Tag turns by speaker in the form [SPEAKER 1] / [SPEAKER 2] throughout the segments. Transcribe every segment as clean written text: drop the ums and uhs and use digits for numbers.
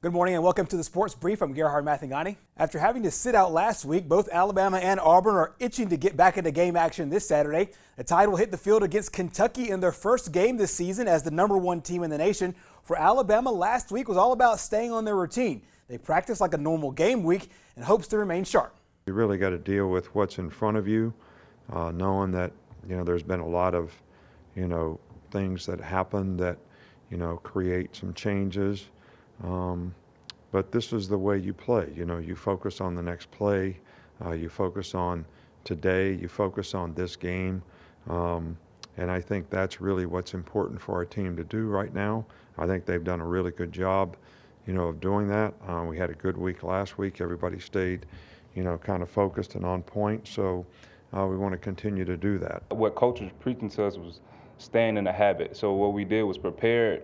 [SPEAKER 1] Good morning and welcome to the Sports Brief. I'm Gerhard Mathangani. After having to sit out last week, both Alabama and Auburn are itching to get back into game action this Saturday. The Tide will hit the field against Kentucky in their first game this season as the #1 team in the nation. For Alabama, last week was all about staying on their routine. They practiced like a normal game week and hopes to remain sharp.
[SPEAKER 2] You really got to deal with what's in front of you, knowing that, there's been a lot of, things that happen that, create some changes. But this is the way you play. You focus on the next play, you focus on today, you focus on this game. And I think that's really what's important for our team to do right now. I think they've done a really good job, of doing that. We had a good week last week. Everybody stayed, kind of focused and on point. So we want to continue to do that.
[SPEAKER 3] What Coach was preaching to us was staying in the habit. So what we did was prepare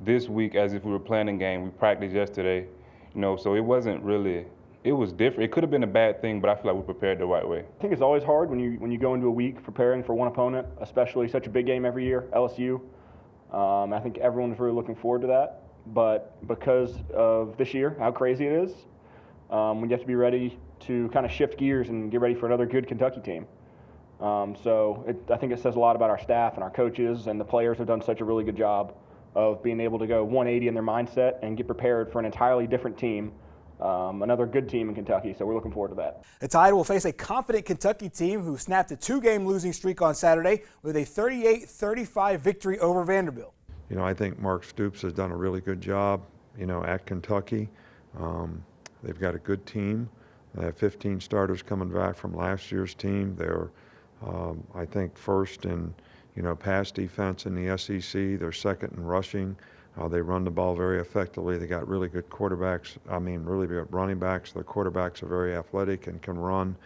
[SPEAKER 3] this week as if we were playing a game. We practiced yesterday, so it wasn't really, it was different. It could have been a bad thing, but I feel like we prepared the right way.
[SPEAKER 4] I think it's always hard when you go into a week preparing for one opponent, especially such a big game every year, LSU. I think everyone's really looking forward to that. But because of this year, how crazy it is, we have to be ready to kind of shift gears and get ready for another good Kentucky team. I think it says a lot about our staff and our coaches, and the players have done such a really good job of being able to go 180 in their mindset and get prepared for an entirely different team, another good team in Kentucky. So we're looking forward to that.
[SPEAKER 1] The Tide will face a confident Kentucky team who snapped a 2-game losing streak on Saturday with a 38-35 victory over Vanderbilt.
[SPEAKER 2] I think Mark Stoops has done a really good job, at Kentucky. They've got a good team. They have 15 starters coming back from last year's team. They're, I think, first in pass defense in the SEC. They're second in rushing. They run the ball very effectively. They got really good quarterbacks. Really good running backs. Their quarterbacks are very athletic and can run.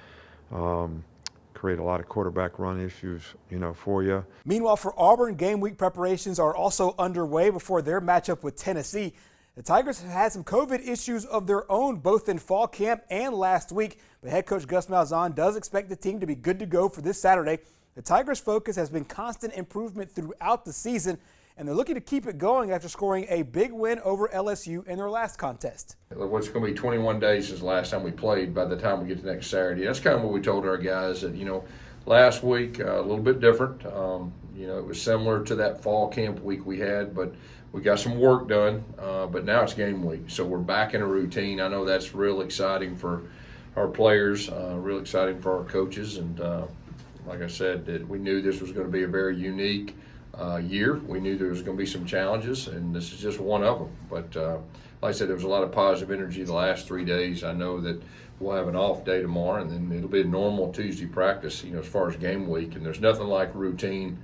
[SPEAKER 2] Create a lot of quarterback run issues, for you.
[SPEAKER 1] Meanwhile, for Auburn, game week preparations are also underway before their matchup with Tennessee. The Tigers have had some COVID issues of their own, both in fall camp and last week. But head coach Gus Malzahn does expect the team to be good to go for this Saturday. The Tigers' focus has been constant improvement throughout the season, and they're looking to keep it going after scoring a big win over LSU in their last contest.
[SPEAKER 5] What's going to be 21 days since the last time we played by the time we get to next Saturday. That's kind of what we told our guys, that, last week a little bit different. It was similar to that fall camp week we had, but we got some work done, but now it's game week. So we're back in a routine. I know that's real exciting for our players, real exciting for our coaches, and like I said, that we knew this was going to be a very unique year. We knew there was going to be some challenges, and this is just one of them. But like I said, there was a lot of positive energy the last 3 days. I know that we'll have an off day tomorrow, and then it'll be a normal Tuesday practice, as far as game week. And there's nothing like routine,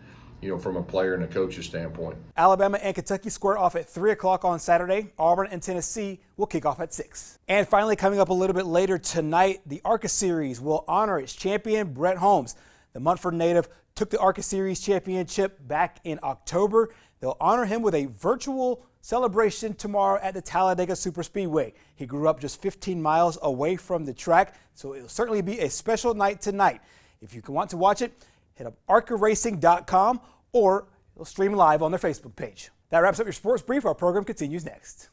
[SPEAKER 5] from a player and a coach's standpoint.
[SPEAKER 1] Alabama and Kentucky square off at 3 o'clock on Saturday. Auburn and Tennessee will kick off at 6. And finally, coming up a little bit later tonight, the ARCA Series will honor its champion, Brett Holmes. The Munford native took the ARCA Series championship back in October. They'll honor him with a virtual celebration tomorrow at the Talladega Superspeedway. He grew up just 15 miles away from the track, so it'll certainly be a special night tonight. If you want to watch it, hit up arcaracing.com or it'll stream live on their Facebook page. That wraps up your Sports Brief. Our program continues next.